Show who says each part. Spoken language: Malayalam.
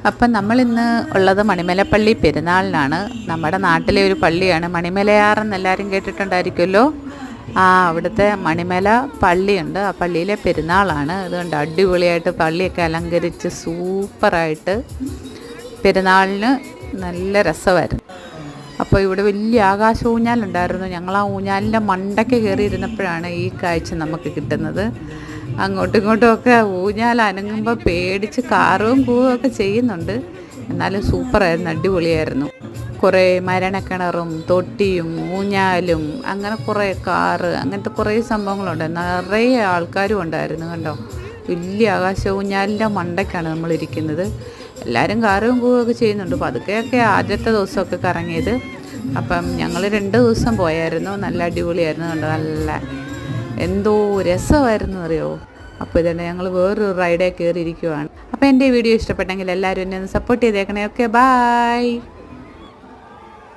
Speaker 1: അപ്പം നമ്മളിന്ന് ഉള്ളത് മണിമലപ്പള്ളി പെരുന്നാളിനാണ്. നമ്മുടെ നാട്ടിലെ ഒരു പള്ളിയാണ് മണിമലയാറെന്ന് എല്ലാവരും കേട്ടിട്ടുണ്ടായിരിക്കുമല്ലോ. അവിടുത്തെ മണിമല പള്ളിയുണ്ട്. ആ പള്ളിയിലെ പെരുന്നാളാണ്. അതുകൊണ്ട് അടിപൊളിയായിട്ട് പള്ളിയൊക്കെ അലങ്കരിച്ച് സൂപ്പറായിട്ട് പെരുന്നാളിന് നല്ല രസമായിരുന്നു. അപ്പോൾ ഇവിടെ വലിയ ആകാശ ഊഞ്ഞാലുണ്ടായിരുന്നു. ഞങ്ങൾ ആ ഊഞ്ഞാലിൻ്റെ മണ്ടയ്ക്ക് കയറിയിരുന്നപ്പോഴാണ് ഈ കാഴ്ച നമുക്ക് കിട്ടുന്നത്. അങ്ങോട്ടും ഇങ്ങോട്ടും ഒക്കെ ഊഞ്ഞാൽ അനങ്ങുമ്പോൾ പേടിച്ച് കാറും കൂവും ഒക്കെ ചെയ്യുന്നുണ്ട്. എന്നാലും സൂപ്പറായിരുന്നു, അടിപൊളിയായിരുന്നു. കുറേ മരണക്കിണറും തൊട്ടിയും ഊഞ്ഞാലും അങ്ങനെ കുറേ കാറ് അങ്ങനത്തെ കുറേ സംഭവങ്ങളുണ്ട്. നിറയെ ആൾക്കാരും ഉണ്ടായിരുന്നു കണ്ടോ. വലിയ ആകാശ ഊഞ്ഞാലിൻ്റെ മണ്ടയ്ക്കാണ് നമ്മളിരിക്കുന്നത്. എല്ലാവരും കാറും കൂവൊക്കെ ചെയ്യുന്നുണ്ട്. പതുക്കെയൊക്കെ ആദ്യത്തെ ദിവസമൊക്കെ കറങ്ങിയത്. അപ്പം ഞങ്ങൾ 2 ദിവസം പോയായിരുന്നു. നല്ല അടിപൊളിയായിരുന്നു കണ്ടോ. നല്ല എന്തോ രസമായിരുന്നു അറിയോ. അപ്പോൾ ഇതന്നെ ഞങ്ങൾ വേറൊരു റൈഡേ കയറിയിരിക്കുവാണ്. അപ്പോൾ എൻ്റെ വീഡിയോ ഇഷ്ടപ്പെട്ടെങ്കിൽ എല്ലാവരും എന്നെ ഒന്ന് സപ്പോർട്ട് ചെയ്തേക്കണേ. Okay, bye.